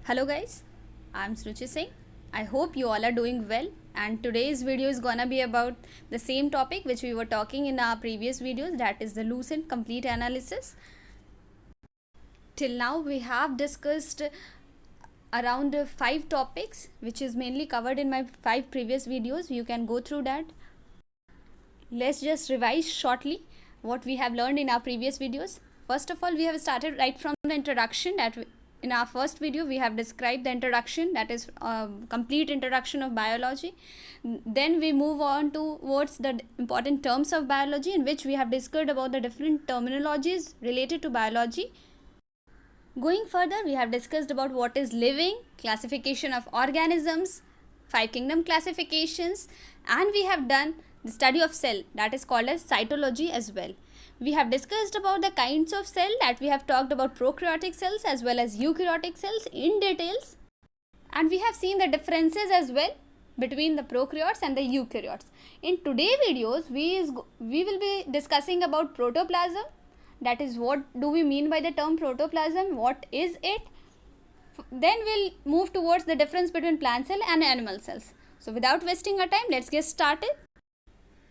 Hello guys, I'm Sruchi Singh. I hope you all are doing well, and today's video is gonna be about the same topic which we were talking in our previous videos, that is the Lucent complete analysis. Till now we have discussed around 5 topics which is mainly covered in my 5 previous videos. You can go through that. Let's just revise shortly what we have learned in our previous videos. First of all, we have started right from the introduction. In our first video we have described the introduction, that is complete introduction of biology. Then we move on towards the important terms of biology, in which we have discussed about the different terminologies related to biology. Going further, we have discussed about what is living, classification of organisms, 5 kingdom classifications, and we have done the study of cell, that is called as cytology as well. We have discussed about the kinds of cell, that we have talked about prokaryotic cells as well as eukaryotic cells in details, and we have seen the differences as well between the prokaryotes and the eukaryotes. In today's videos, we will be discussing about protoplasm, that is what do we mean by the term protoplasm, what is it. Then we'll move towards the difference between plant cell and animal cells. So without wasting our time, let's get started.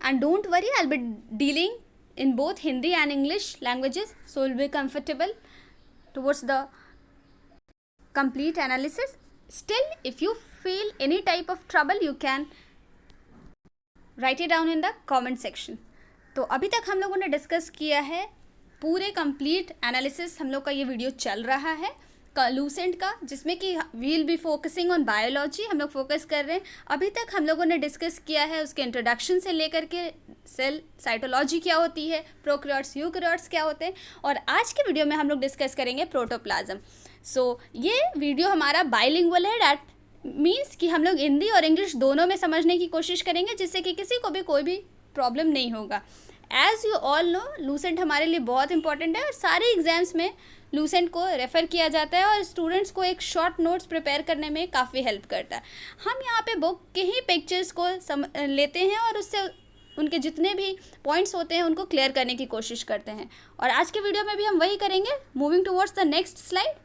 And don't worry, I'll be dealing in both Hindi and English languages, so you'll be comfortable towards the complete analysis. Still, if you feel any type of trouble, you can write it down in the comment section. तो अभी तक हम लोगों ने discuss किया है पूरे complete analysis, हम लोग का ये वीडियो चल रहा है लूसेंट का, जिसमें कि we'll be focusing on biology, हम लोग फोकस कर रहे हैं. अभी तक हम लोगों ने डिस्कस किया है उसके इंट्रोडक्शन से लेकर के सेल साइटोलॉजी क्या होती है, प्रोकैरियोट्स यूकैरियोट्स क्या होते हैं, और आज के वीडियो में हम लोग डिस्कस करेंगे प्रोटोप्लाज्म. सो ये वीडियो हमारा बाइलिंगुअल है, डैट मीन्स कि हम लोग हिंदी और इंग्लिश दोनों में समझने की कोशिश करेंगे, जिससे कि किसी को भी कोई भी प्रॉब्लम नहीं होगा. As you all know, Lucent हमारे लिए बहुत इंपॉर्टेंट है और सारे एग्जाम्स में लूसेंट को रेफ़र किया जाता है और स्टूडेंट्स को एक शॉर्ट नोट्स प्रिपेयर करने में काफ़ी हेल्प करता है. हम यहाँ पे बुक के ही पिक्चर्स को लेते हैं और उससे उनके जितने भी पॉइंट्स होते हैं उनको क्लियर करने की कोशिश करते हैं, और आज के वीडियो में भी हम वही करेंगे. Moving towards the next slide,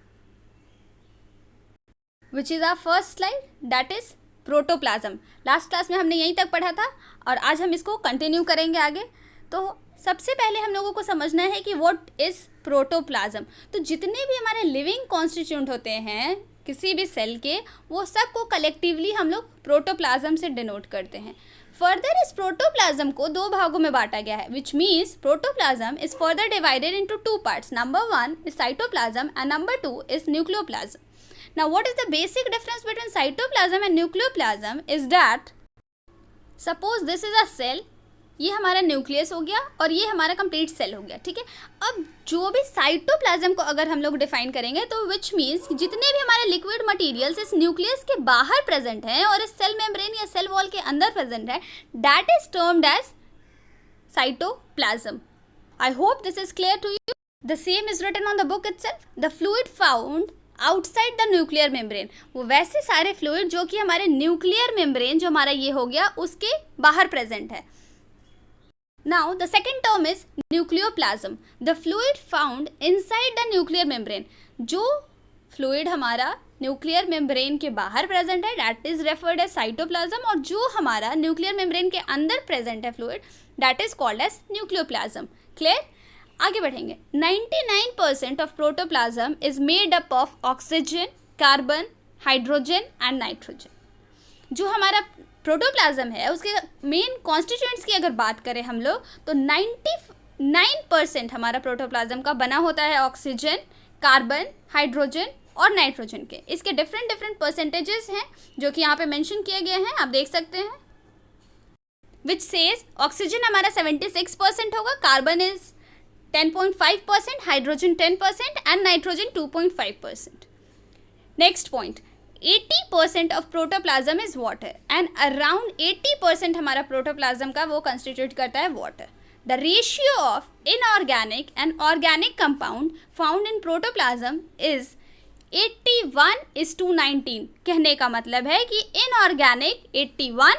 which is our first slide, that is protoplasm. Last class में हमने यहीं तक पढ़ा था और आज हम इसको कंटिन्यू करेंगे आगे. तो सबसे पहले हम लोगों को समझना है कि व्हाट इज़ प्रोटोप्लाज्म. तो जितने भी हमारे लिविंग कॉन्स्टिट्यूएंट होते हैं किसी भी सेल के, वो सब को कलेक्टिवली हम लोग प्रोटोप्लाज्म से डिनोट करते हैं. फर्दर इस प्रोटोप्लाज्म को 2 भागों में बांटा गया है, which means protoplasm is further divided into 2 parts. Number 1 is cytoplasm and number 2 is nucleoplasm. Now what is the basic difference between cytoplasm and nucleoplasm is that, suppose this is a cell, ये हमारा nucleus हो गया और ये हमारा complete cell हो गया, ठीक है. अब जो भी साइटोप्लाज्म को अगर हम लोग डिफाइन करेंगे, तो विच मीन्स जितने भी हमारे लिक्विड मटेरियल्स इस न्यूक्लियस के बाहर प्रेजेंट हैं और इस सेल मेम्ब्रेन या सेल वॉल के अंदर प्रेजेंट है, that is termed as cytoplasm. I hope this is clear to you. The same is written on the book itself. The fluid found outside the nuclear membrane, वो वैसे सारे fluid जो कि हमारे nuclear membrane जो हमारा ये हो गया उसके बाहर प्रेजेंट है. Now the second term is nucleoplasm, the fluid found inside the nuclear membrane. जो fluid हमारा न्यूक्लियर मेम्ब्रेन के बाहर प्रेजेंट है, that is referred as cytoplasm, और जो हमारा न्यूक्लियर मेम्ब्रेन के अंदर प्रेजेंट है fluid, that is called as nucleoplasm. Clear? आगे बढ़ेंगे. 99% of protoplasm is made up of oxygen, carbon, hydrogen and nitrogen. जो हमारा प्रोटोप्लाज्म है उसके मेन कॉन्स्टिट्यूएंट्स की अगर बात करें हम लोग, तो 99% हमारा प्रोटोप्लाज्म का बना होता है ऑक्सीजन, कार्बन, हाइड्रोजन और नाइट्रोजन के. इसके डिफरेंट परसेंटेजेस हैं जो कि यहाँ पे मेंशन किए गए हैं, आप देख सकते हैं. विच सेज ऑक्सीजन हमारा 76% होगा, carbon is 10.5%, hydrogen 10% and nitrogen 2.5%. Next point, 80% of protoplasm is water and around 80% हमारा प्रोटोप्लाज्म का वो कंस्टिट्यूट करता है water. The ratio of inorganic and organic compound found in protoplasm is 81:19. कहने का मतलब है कि इनऑर्गेनिक 81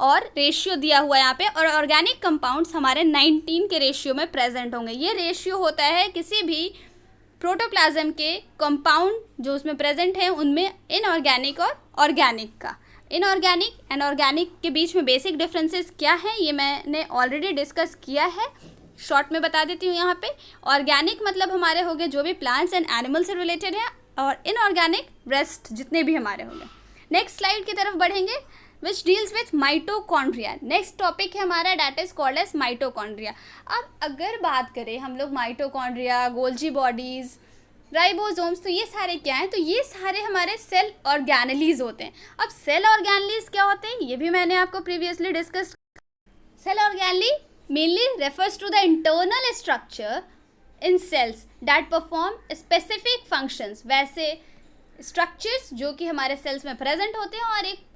और रेशियो दिया हुआ है यहाँ पे, और ऑर्गेनिक कंपाउंड्स हमारे 19 के रेशियो में प्रेजेंट होंगे. ये रेशियो होता है किसी भी प्रोटोप्लाज्म के कंपाउंड जो उसमें प्रेजेंट हैं उनमें इनऑर्गेनिक और ऑर्गेनिक का। इनऑर्गेनिक एंड ऑर्गेनिक के बीच में बेसिक डिफरेंसेस क्या हैं ये मैंने ऑलरेडी डिस्कस किया है, शॉर्ट में बता देती हूँ यहाँ पे। ऑर्गेनिक मतलब हमारे हो गए जो भी प्लांट्स एंड एनिमल से रिलेटेड है, और इनऑर्गेनिक रेस्ट जितने भी हमारे होंगे। नेक्स्ट स्लाइड की तरफ बढ़ेंगे, which deals with mitochondria. Next topic है हमारा that is called as mitochondria. अब अगर बात करें हम लोग माइटोकॉन्ड्रिया, गोल्जी बॉडीज़, राइबोसोम्स, तो ये सारे क्या हैं, तो ये सारे हमारे सेल ऑर्गेनेलीज होते हैं। अब सेल ऑर्गेनेलीज क्या होते हैं ये भी मैंने आपको previously discuss. Cell organelle mainly refers to the internal structure in cells that perform specific functions. वैसे स्ट्रक्चर्स जो कि हमारे सेल्स में प्रेजेंट होते हैं और एक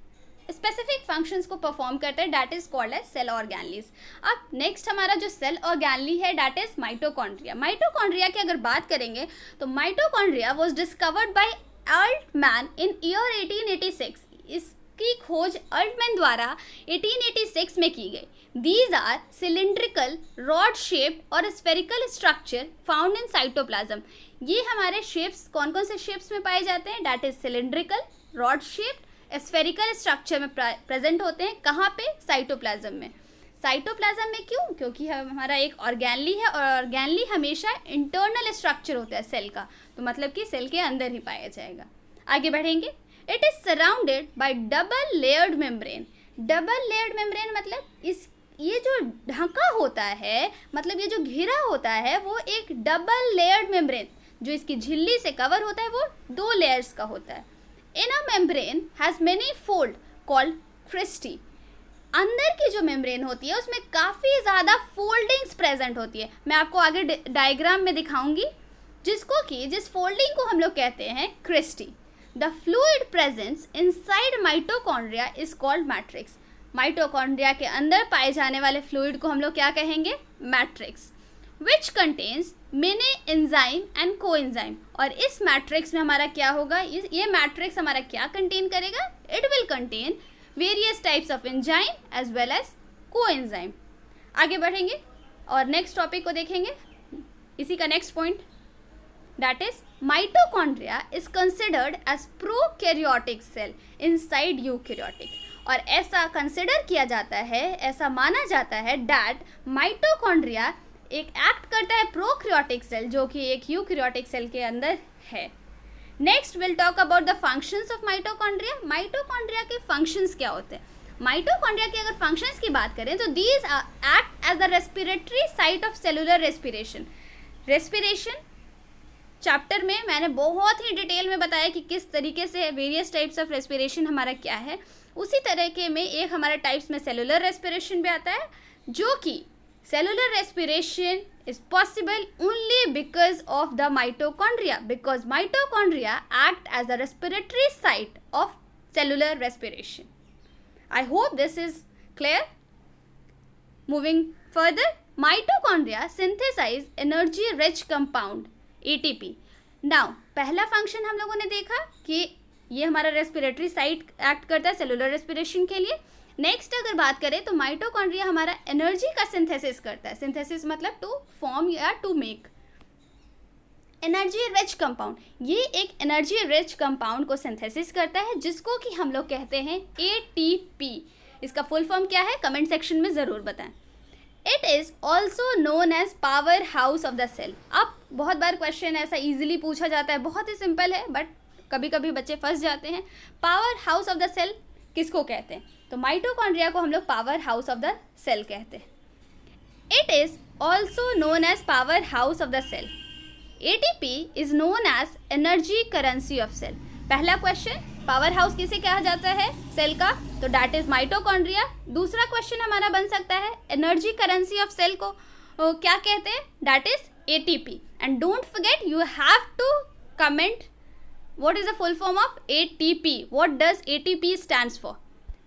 स्पेसिफिक फंक्शंस को परफॉर्म करते हैं, that is called as cell organelles. अब नेक्स्ट हमारा जो सेल ऑर्गेनेली है दैट इज माइटोकॉन्ड्रिया। माइटोकॉन्ड्रिया की अगर बात करेंगे तो mitochondria was discovered by Altmann in year 1886। इसकी खोज अल्टमैन द्वारा 1886 में की गई। These are cylindrical, rod shaped और spherical structure found in cytoplasm. ये हमारे शेप्स कौन कौन से शेप्स में पाए जाते हैं, that is cylindrical, rod shaped, spherical structure में प्रेजेंट होते हैं। कहाँ पे, साइटोप्लाज्म में। साइटोप्लाज्म में क्यों, क्योंकि हमारा एक ऑर्गेनली है और ऑर्गेनली हमेशा इंटरनल स्ट्रक्चर होता है सेल का, तो मतलब कि सेल के अंदर ही पाया जाएगा। आगे बढ़ेंगे, it is surrounded by double layered membrane. Double layered membrane मतलब ये जो ढका होता है, मतलब ये जो घिरा होता है वो एक डबल लेयर्ड मेम्ब्रेन, जो इसकी झिल्ली से कवर होता है वो 2 लेयर्स का होता है। Inner membrane has many fold called cristae। अंदर की जो मेम्ब्रेन होती है उसमें काफ़ी ज़्यादा फोल्डिंग्स प्रेजेंट होती है। मैं आपको आगे डायग्राम में दिखाऊंगी, जिस फोल्डिंग को हम लोग कहते हैं cristae. The fluid presence inside mitochondria is called matrix. Mitochondria के अंदर पाए जाने वाले फ्लूइड को हम लोग क्या कहेंगे, matrix, which contains many enzyme and coenzyme. और इस मैट्रिक्स में हमारा क्या होगा, ये मैट्रिक्स हमारा क्या कंटेन करेगा, it will contain various types of enzyme as well as coenzyme. आगे बढ़ेंगे और नेक्स्ट टॉपिक को देखेंगे, इसी का next point that is mitochondria is considered as prokaryotic cell inside eukaryotic. और ऐसा कंसिडर किया जाता है, ऐसा माना जाता है दैट माइटोकॉन्ड्रिया एक एक्ट करता है प्रोकैरियोटिक सेल जो कि एक यूकैरियोटिक सेल के अंदर है। Next will talk about the functions of mitochondria. Mitochondria के फंक्शंस क्या होते हैं। माइटोकॉन्ड्रिया के अगर फंक्शंस की बात करें तो these act as the respiratory site of cellular respiration. Respiration chapter में मैंने बहुत ही डिटेल में बताया कि किस तरीके से वेरियस टाइप्स ऑफ रेस्पिरेशन हमारा क्या है। उसी तरीके में एक हमारा टाइप्स में सेलुलर रेस्पिरेशन भी आता है, जो कि cellular respiration is possible only because of the mitochondria, because mitochondria act as a respiratory site of cellular respiration. I hope this is clear. Moving further, mitochondria synthesize energy rich compound ATP. Now पहला function हम लोगों ने देखा कि ये हमारा respiratory site act करता है सेलुलर रेस्पिरेशन के लिए। नेक्स्ट अगर बात करें तो माइटोकॉन्ड्रिया हमारा एनर्जी का सिंथेसिस करता है। सिंथेसिस मतलब टू फॉर्म या to make energy rich compound. ये एक एनर्जी रिच कंपाउंड को सिंथेसिस करता है जिसको कि हम लोग कहते हैं ATP। इसका फुल फॉर्म क्या है, कमेंट सेक्शन में ज़रूर बताएं। It is also known as power house of the cell. अब बहुत बार क्वेश्चन ऐसा ईजिली पूछा जाता है, बहुत ही सिंपल है बट कभी कभी बच्चे फंस जाते हैं। Power house of the cell किसको कहते हैं, तो माइटोकॉन्ड्रिया को हम लोग power house of the cell कहते हैं। It is also known as power house of the cell. ATP is known as energy currency of cell. पहला क्वेश्चन, पावर हाउस किसे कहा जाता है सेल का, तो दैट इज माइटोकॉन्ड्रिया। दूसरा क्वेश्चन हमारा बन सकता है एनर्जी करेंसी ऑफ सेल को क्या कहते हैं, that is ATP। And don't forget you have to comment what is the full form of ATP, what does ATP stands for.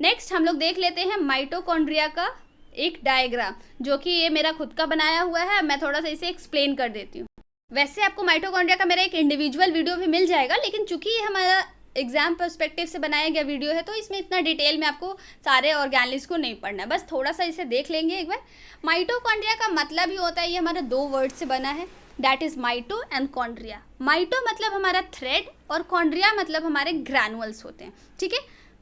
Next हम लोग देख लेते हैं माइटोकॉन्ड्रिया का एक डायग्राम, जो कि ये मेरा खुद का बनाया हुआ है। मैं थोड़ा सा इसे एक्सप्लेन कर देती हूँ। वैसे आपको माइटोकॉन्ड्रिया का मेरा एक इंडिविजुअल वीडियो भी मिल जाएगा, लेकिन चूंकि ये हमारा एग्जाम पर्सपेक्टिव से बनाया गया वीडियो है, तो इसमें इतना डिटेल में आपको सारे ऑर्गेनेल्स को नहीं पढ़ना है, बस थोड़ा सा इसे देख लेंगे एक बार। माइटोकॉन्ड्रिया का मतलब ही होता है, ये हमारा 2 वर्ड से बना है, दैट इज माइटो एंड कॉन्ड्रिया। माइटो मतलब हमारा थ्रेड और कॉन्ड्रिया मतलब हमारे ग्रैनुअल्स होते हैं, ठीक है।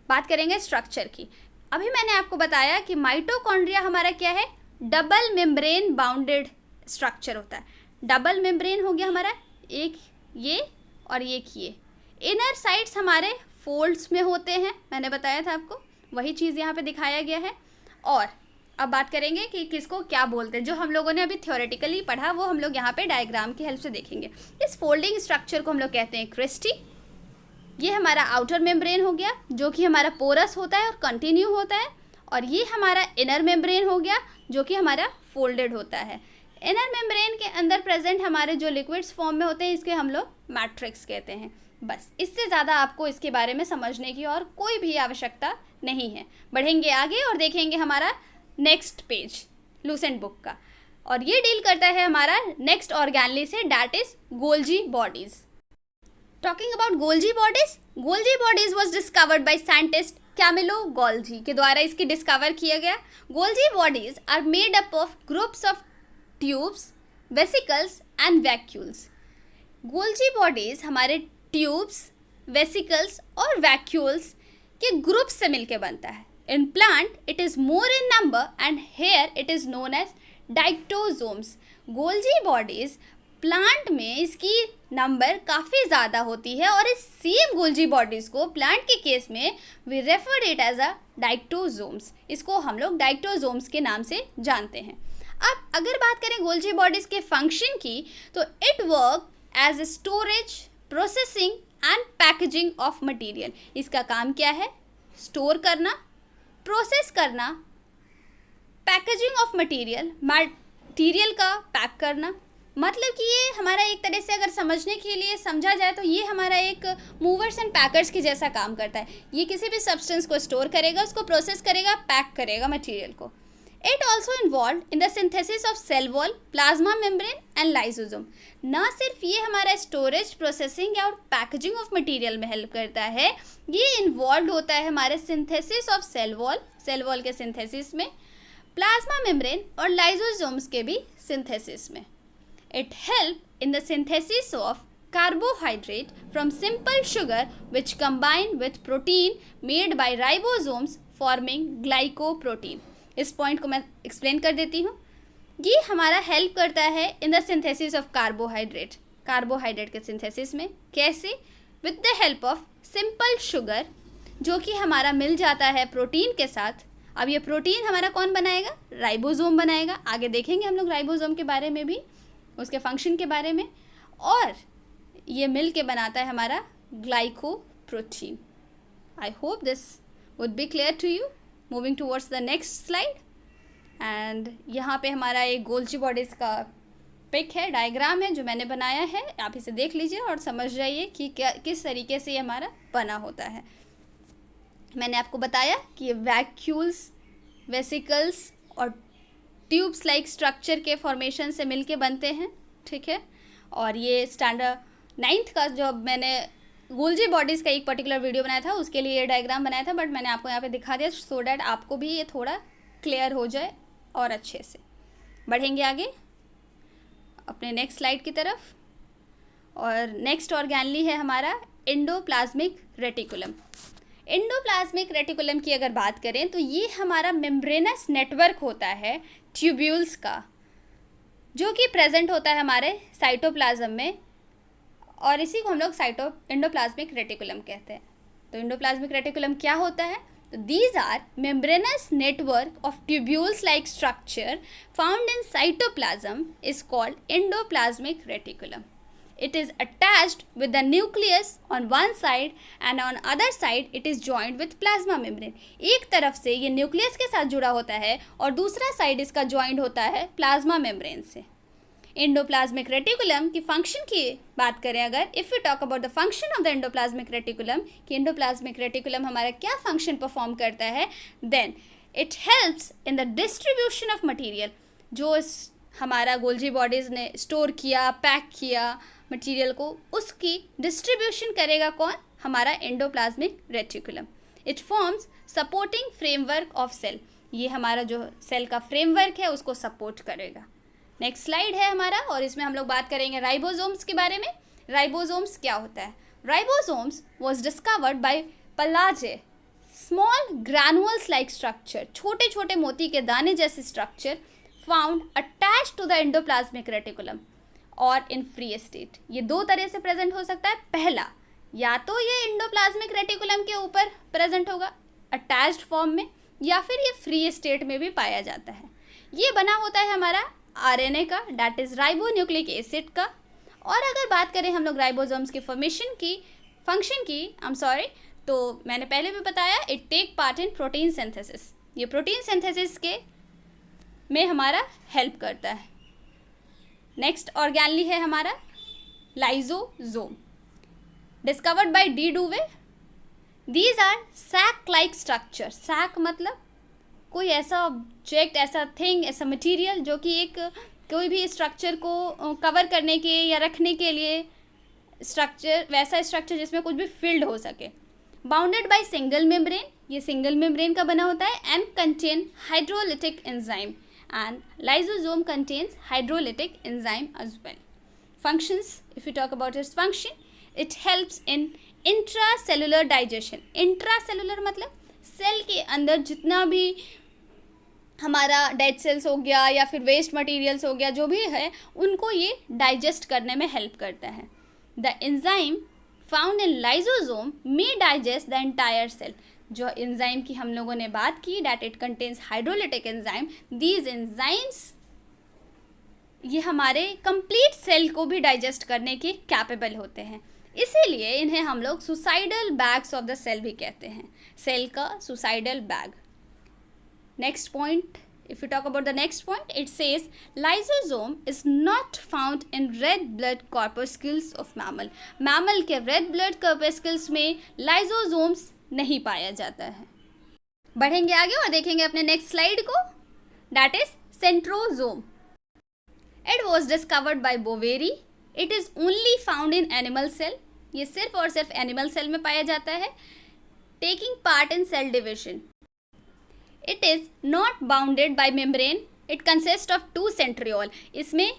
बात करेंगे स्ट्रक्चर की। अभी मैंने आपको बताया कि माइटोकॉन्ड्रिया हमारा क्या है, डबल मेम्ब्रेन बाउंडेड स्ट्रक्चर होता है। डबल मेम्ब्रेन हो गया हमारा, एक ये और एक ये। इनर साइड्स हमारे फोल्ड्स में होते हैं, मैंने बताया था आपको, वही चीज़ यहाँ पे दिखाया गया है। और अब बात करेंगे कि किसको क्या बोलते हैं, जो हम लोगों ने अभी थ्योरेटिकली पढ़ा वो हम लोग यहाँ पे डायग्राम की हेल्प से देखेंगे। इस फोल्डिंग स्ट्रक्चर को हम लोग कहते हैं क्रिस्टी। ये हमारा आउटर मेम्ब्रेन हो गया, जो कि हमारा पोरस होता है और कंटिन्यू होता है। और ये हमारा इनर मेम्ब्रेन हो गया, जो कि हमारा फोल्डेड होता है। इनर मेम्ब्रेन के अंदर प्रेजेंट हमारे जो लिक्विड्स फॉर्म में होते हैं, इसके हम लोग मैट्रिक्स कहते हैं। बस इससे ज़्यादा आपको इसके बारे में समझने की और कोई भी आवश्यकता नहीं है। बढ़ेंगे आगे और देखेंगे हमारा नेक्स्ट पेज लूसेंट बुक का, और ये डील करता है हमारा नेक्स्ट ऑर्गेनेली से, that is Golgi bodies. Talking about Golgi bodies was discovered by scientist Camillo Golgi के द्वारा इसकी डिस्कवर किया गया। Golgi bodies are made up of groups of tubes, vesicles and vacuoles. Golgi bodies हमारे tubes, vesicles और vacuoles के group से मिलकर बनता है। In plant it is more in number and here it is known as dictyosomes. Golgi bodies plant में इसकी number काफ़ी ज़्यादा होती है, और इस सेम गोल्जी बॉडीज़ को प्लांट के केस में we refer it as a dictyosomes. इसको हम लोग डाइक्टोजोम्स के नाम से जानते हैं। अब अगर बात करें गोल्जी बॉडीज़ के फंक्शन की, तो it work as storage, processing and packaging of material. इसका काम क्या है, स्टोर करना, प्रोसेस करना, पैकेजिंग ऑफ मटेरियल का पैक करना। मतलब कि ये हमारा एक तरह से अगर समझने के लिए समझा जाए तो ये हमारा एक मूवर्स एंड पैकर्स की जैसा काम करता है। ये किसी भी सब्सटेंस को स्टोर करेगा, उसको प्रोसेस करेगा, पैक करेगा मटेरियल को। It also involve in the synthesis of cell wall, plasma membrane and lysosome. ना सिर्फ ये हमारा स्टोरेज, प्रोसेसिंग और पैकेजिंग ऑफ मटेरियल में हेल्प करता है, ये इन्वॉल्व होता है हमारे सिंथेसिस ऑफ सेल वॉल के सिंथेसिस में, प्लाज्मा मेम्ब्रेन और लाइसोसोम्स के भी सिंथेसिस में। It helps in the synthesis of carbohydrate from simple sugar which combine with protein made by ribosomes forming glycoprotein। इस पॉइंट को मैं एक्सप्लेन कर देती हूँ। ये हमारा हेल्प करता है इन द सिंथेसिस ऑफ कार्बोहाइड्रेट के सिंथेसिस में। कैसे? With the help of simple sugar, जो कि हमारा मिल जाता है प्रोटीन के साथ। अब ये प्रोटीन हमारा कौन बनाएगा? राइबोसोम बनाएगा। आगे देखेंगे हम लोग राइबोसोम के बारे में भी, उसके फंक्शन के बारे में। और ये मिल के बनाता है हमारा glycoprotein. I hope this would be clear to you. Moving towards the next slide, and यहाँ पे हमारा एक गोल्जी बॉडीज़ का पिक है, डायग्राम है जो मैंने बनाया है। आप इसे देख लीजिए और समझ जाइए कि क्या किस तरीके से ये हमारा बना होता है। मैंने आपको बताया कि ये वैक्यूल्स, वेसिकल्स और ट्यूब्स लाइक स्ट्रक्चर के फॉर्मेशन से मिलके बनते हैं, ठीक है। और ये स्टैंडर्ड 9th का जो मैंने गोल्जी बॉडीज़ का एक पर्टिकुलर वीडियो बनाया था, उसके लिए ये डायग्राम बनाया था, बट मैंने आपको यहाँ पे दिखा दिया सो डैट आपको भी ये थोड़ा क्लियर हो जाए और अच्छे से। बढ़ेंगे आगे अपने नेक्स्ट स्लाइड की तरफ, और नेक्स्ट ऑर्गेनली है हमारा एंडोप्लाज्मिक रेटिकुलम। एंडोप्लाज्मिक रेटिकुलम की अगर बात करें तो ये हमारा मेम्ब्रेनस नेटवर्क होता है ट्यूब्यूल्स का, जो कि प्रेजेंट होता है हमारे साइटोप्लाज्म में, और इसी को हम लोग एंडोप्लाज्मिक रेटिकुलम कहते हैं। तो एंडोप्लाज्मिक रेटिकुलम क्या होता है? तो these are membranous network of tubules like structure found in cytoplasm is called endoplasmic reticulum. It is attached with the nucleus on one side and on other side it is joined with plasma membrane. एक तरफ से ये nucleus के साथ जुड़ा होता है और दूसरा साइड इसका ज्वाइंट होता है प्लाज्मा मेम्ब्रेन से। एंडोप्लाज्मिक रेटिकुलम की फंक्शन की बात करें अगर, if you talk about the function of the endoplasmic reticulum, कि एंडोप्लाज्मिक रेटिकुलम हमारा क्या फंक्शन परफॉर्म करता है, then it helps in the distribution of material. जो हमारा गोल्जी बॉडीज़ ने स्टोर किया, पैक किया मटेरियल को, उसकी डिस्ट्रीब्यूशन करेगा कौन? हमारा endoplasmic reticulum. It forms supporting framework of cell, ये हमारा जो सेल का फ्रेमवर्क है उसको सपोर्ट करेगा। नेक्स्ट स्लाइड है हमारा, और इसमें हम लोग बात करेंगे राइबोसोम्स के बारे में। राइबोसोम्स क्या होता है? Ribosomes was discovered by Palade, small granules like structure, छोटे छोटे मोती के दाने जैसे structure found attached to the endoplasmic reticulum और इन फ्री स्टेट। ये दो तरह से प्रेजेंट हो सकता है। पहला, या तो ये एंडोप्लाज्मिक रेटिकुलम के ऊपर प्रेजेंट होगा अटैच्ड फॉर्म में, या फिर ये फ्री स्टेट में भी पाया जाता है। ये बना होता है हमारा आरएनए का, दैट इज राइबोन्यूक्लिक एसिड का। और अगर बात करें हम लोग राइबोसोम्स की फंक्शन की, तो मैंने पहले भी बताया, it take part in protein synthesis. ये प्रोटीन सिंथेसिस के में हमारा हेल्प करता है। नेक्स्ट ऑर्गेनली है हमारा lysosome, discovered by de Duve. These are sac like structure. Sac मतलब कोई ऐसा ऑब्जेक्ट, ऐसा थिंग, ऐसा मटेरियल जो कि एक कोई भी स्ट्रक्चर को कवर करने के या रखने के लिए स्ट्रक्चर, वैसा स्ट्रक्चर जिसमें कुछ भी फिल्ड हो सके। बाउंडेड बाय सिंगल मेम्ब्रेन, ये सिंगल मेम्ब्रेन का बना होता है, and contain hydrolytic enzyme, and lysosome contains hydrolytic enzyme as well. Functions, if you talk about its function, it helps in intracellular digestion. Intracellular मतलब cell के अंदर जितना भी हमारा डेड सेल्स हो गया या फिर वेस्ट मटेरियल्स हो गया, जो भी है, उनको ये डाइजेस्ट करने में हेल्प करता है। The enzyme found in lysosome may digest the entire cell. जो एंजाइम की हम लोगों ने बात की, that it contains hydrolytic enzyme, these enzymes ये हमारे कंप्लीट सेल को भी डाइजेस्ट करने के कैपेबल होते हैं। इसीलिए इन्हें हम लोग suicidal bags of the cell भी कहते हैं, सेल का suicidal bag. Next point, if you talk about the next point, it says lysosome is not found in red blood corpuscles of mammal. Mammal के red blood corpuscles में lysosomes नहीं पाया जाता है। बढ़ेंगे आगे और देखेंगे अपने नेक्स्ट स्लाइड को, that is centrosome. It was discovered by Boveri. It is only found in animal cell. ये सिर्फ और सिर्फ एनिमल सेल में पाया जाता है। Taking part in cell division. It is not bounded by membrane. It consists of 2 centriole. इसमें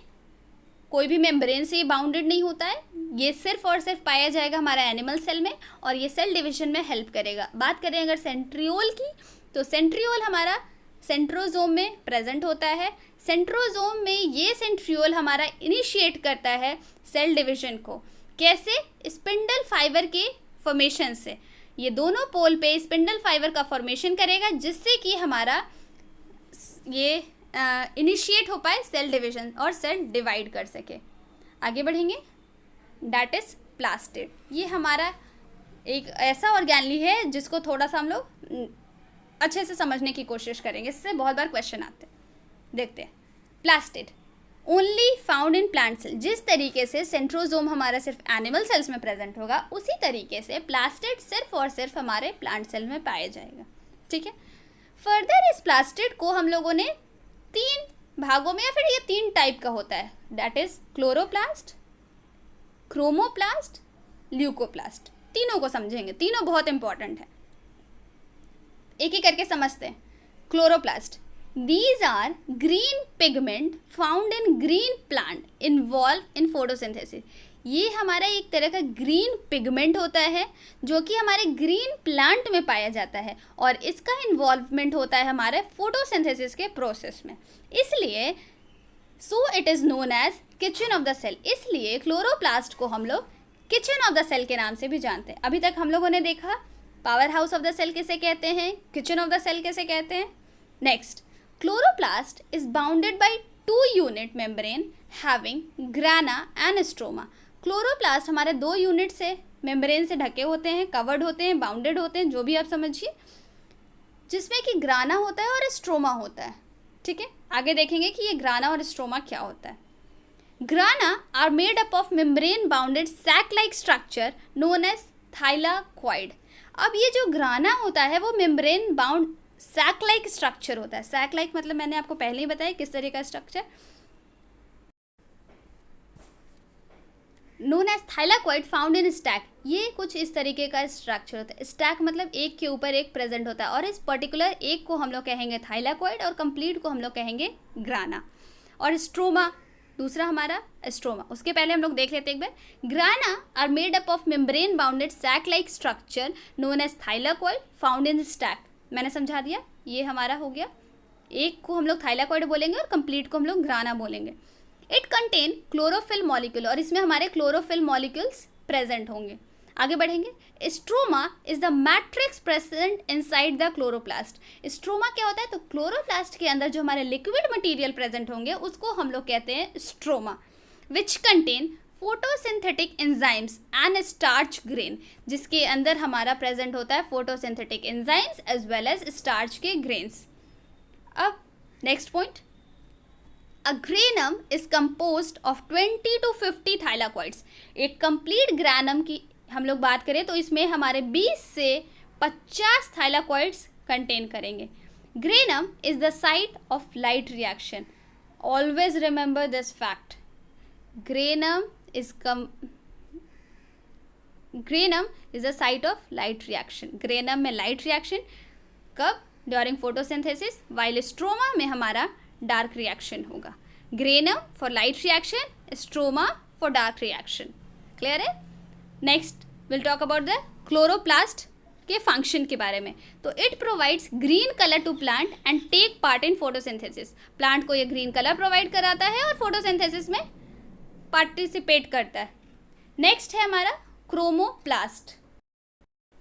कोई भी मेम्ब्रेन से बाउंडेड नहीं होता है। ये सिर्फ और सिर्फ पाया जाएगा हमारा एनिमल सेल में, और ये सेल डिविजन में हेल्प करेगा। बात करें अगर सेंट्रियोल की, तो सेंट्रियोल हमारा सेंट्रोजोम में प्रेजेंट होता है। सेंट्रोजोम में ये सेंट्रियोल हमारा इनिशिएट करता है सेल डिविजन को। कैसे? स्पिंडल फाइबर के फॉर्मेशन से। ये दोनों पोल पे स्पिंडल फाइबर का फॉर्मेशन करेगा, जिससे कि हमारा ये इनिशिएट हो पाए सेल डिवीजन और सेल डिवाइड कर सके। आगे बढ़ेंगे, डैट इज प्लास्टिड। ये हमारा एक ऐसा ऑर्गेनली है जिसको थोड़ा सा हम लोग अच्छे से समझने की कोशिश करेंगे, इससे बहुत बार क्वेश्चन आते हैं। देखते हैं, plastid only found in plant cell. जिस तरीके से सेंट्रोजोम हमारा सिर्फ एनिमल सेल्स में प्रेजेंट होगा, उसी तरीके से प्लास्टिड सिर्फ और सिर्फ हमारे प्लांट सेल में पाया जाएगा। ठीक है। फर्दर इस प्लास्टिड को हम लोगों ने 3 भागों में, या फिर ये 3 टाइप का होता है, that is chloroplast, chromoplast, leucoplast. तीनों को समझेंगे, तीनों बहुत इंपॉर्टेंट है। एक एक करके समझते हैं। Chloroplast, these are green pigment found in green plant involved in photosynthesis. ये हमारा एक तरह का ग्रीन पिगमेंट होता है जो कि हमारे ग्रीन प्लांट में पाया जाता है, और इसका इन्वॉल्वमेंट होता है हमारे फोटोसिंथेसिस के प्रोसेस में। इसलिए it is known as kitchen of the cell. इसलिए क्लोरोप्लास्ट को हम लोग किचन ऑफ द सेल के नाम से भी जानते हैं। अभी तक हम लोगों ने देखा power house of the cell किसे कहते हैं, किचन ऑफ द सेल किसे कहते हैं। Next, chloroplast is bounded by 2 unit membrane having grana and stroma. Chloroplast हमारे 2 यूनिट से मेम्ब्रेन से ढके होते हैं, कवर्ड होते हैं, बाउंडेड होते हैं, जो भी आप समझिए, जिसमें कि ग्राना होता है और स्ट्रोमा होता है। ठीक है, आगे देखेंगे कि ये ग्राना और स्ट्रोमा क्या होता है। Grana are made up of membrane bounded sac like structure known as thylakoid. अब ये जो ग्राना होता है वो membrane bound sac like structure होता है। सैक लाइक मतलब मैंने आपको पहले ही बताया किस तरह का structure, known as thylakoid found in stack. ये कुछ इस तरीके का स्ट्रक्चर होता है। स्टैक मतलब एक के ऊपर एक प्रेजेंट होता है, और इस पर्टिकुलर एक को हम लोग कहेंगे थाइलाकॉइड और कंप्लीट को हम लोग कहेंगे ग्राना। और स्ट्रोमा दूसरा हमारा स्ट्रोमा। उसके पहले हम लोग देख लेते हैं एक बार। Grana are made up of membrane bounded sac like structure known as thylakoid found in stack. मैंने समझा दिया, ये हमारा हो गया। एक को हम लोग थाइलाकॉइड बोलेंगे और कंप्लीट को हम लोग ग्राना बोलेंगे। इट कंटेन क्लोरोफिल मॉलिक्यूल, और इसमें हमारे क्लोरोफिल मॉलिक्यूल्स प्रेजेंट होंगे। आगे बढ़ेंगे। Stroma is the matrix present inside the chloroplast. Stroma क्या होता है? तो क्लोरोप्लास्ट के अंदर जो हमारे लिक्विड मटेरियल प्रेजेंट होंगे उसको हम लोग कहते हैं stroma, which contain photosynthetic enzymes and starch grain, जिसके अंदर हमारा प्रेजेंट होता है photosynthetic enzymes as well as starch के ग्रेन्स। अब next point, a granum is composed of 20 to 50 thylakoids. एक कंप्लीट ग्रेनम की हम लोग बात करें तो इसमें हमारे 20 से 50 थाइलाकॉइड्स कंटेन करेंगे। Granum is the site of light reaction. Always remember this fact. Granum is the site of light reaction. Granum में लाइट रिएक्शन कब? ड्यूरिंग फोटोसिंथेसिस, वाइल स्ट्रोमा में हमारा डार्क रिएक्शन होगा। Granum for light reaction, stroma for dark reaction. Clear है? Next will talk about the chloroplast के function के बारे में। तो it provides green colour to plant and take part in photosynthesis. Plant को ये ग्रीन कलर प्रोवाइड कराता है और फोटोसिंथेसिस में पार्टिसिपेट करता है। नेक्स्ट है हमारा chromoplast.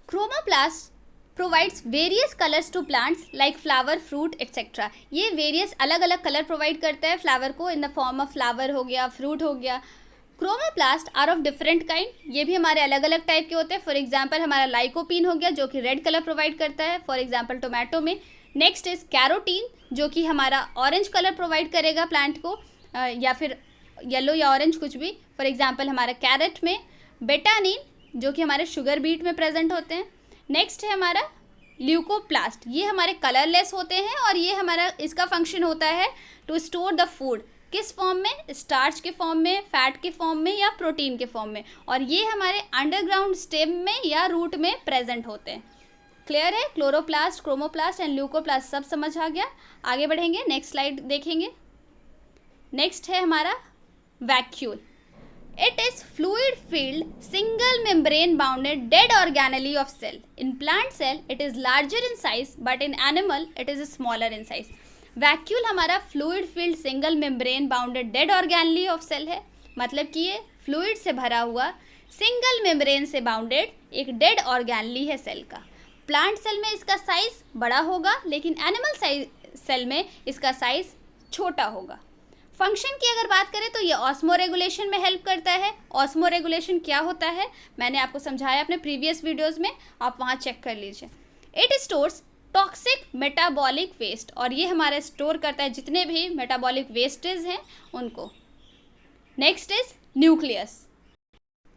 Chromoplast provides various colours to plants like flower, fruit etcetera. ये वेरियस अलग अलग कलर प्रोवाइड करता है फ्लावर को, in the form of flower हो गया, फ्रूट हो गया। Chromoplast are of different kind. ये भी हमारे अलग अलग टाइप के होते हैं। फॉर एग्जांपल हमारा लाइकोपीन हो गया जो कि रेड कलर प्रोवाइड करता है, फॉर एग्जांपल टोमेटो में। नेक्स्ट इज कैरोटीन जो कि हमारा ऑरेंज कलर प्रोवाइड करेगा प्लांट को, या फिर येलो या ऑरेंज कुछ भी, फॉर एग्जांपल हमारा कैरेट में। बेटानिन जो कि हमारे शुगर बीट में प्रेजेंट होते हैं। नेक्स्ट है हमारा ल्यूकोप्लास्ट। ये हमारे कलरलेस होते हैं और ये हमारा इसका फंक्शन होता है टू स्टोर द फूड। किस फॉर्म में? स्टार्च के फॉर्म में, फैट के फॉर्म में या प्रोटीन के फॉर्म में, और ये हमारे अंडरग्राउंड स्टेम में या रूट में प्रेजेंट होते हैं। क्लियर है? क्लोरोप्लास्ट, क्रोमोप्लास्ट एंड ल्यूकोप्लास्ट सब समझ आ गया। आगे बढ़ेंगे, नेक्स्ट स्लाइड देखेंगे। नेक्स्ट है हमारा vacuole. It is fluid filled single membrane bounded dead organelle of cell. In plant cell it is larger in size but in animal it is smaller in size. Vacuole हमारा fluid filled single membrane bounded dead organelle of cell है, मतलब कि ये fluid से भरा हुआ single membrane से bounded एक डेड ऑर्गेनली है सेल का। प्लांट सेल में इसका साइज बड़ा होगा लेकिन एनिमल सेल में इसका साइज छोटा होगा। फंक्शन की अगर बात करें तो ये ऑस्मो रेगुलेशन में हेल्प करता है। ऑस्मो रेगुलेशन क्या होता है मैंने आपको समझाया अपने प्रीवियस वीडियोस में, आप वहाँ चेक कर लीजिए। It stores toxic metabolic waste, और ये हमारा स्टोर करता है जितने भी मेटाबॉलिक वेस्टेज हैं उनको। Next is nucleus.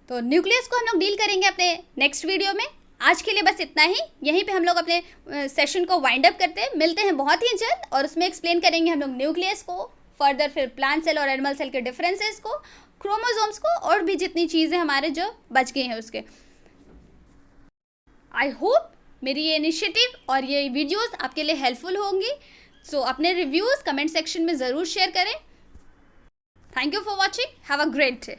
तो न्यूक्लियस को हम लोग डील करेंगे अपने नेक्स्ट वीडियो में। आज के लिए बस इतना ही। यहीं पे हम लोग अपने सेशन को वाइंड अप करते हैं। मिलते हैं बहुत ही जल्द और उसमें एक्सप्लेन करेंगे हम लोग न्यूक्लियस को, फर्दर फिर प्लांट सेल और एनिमल सेल के डिफरेंसेस को, क्रोमोसोम्स को, और भी जितनी चीज़ें हमारे जो बच गई हैं उसके। आई होप मेरी ये इनिशिएटिव और ये वीडियोस आपके लिए हेल्पफुल होंगी। सो अपने रिव्यूज़ कमेंट सेक्शन में ज़रूर शेयर करें। Thank you for watching. Have a great day.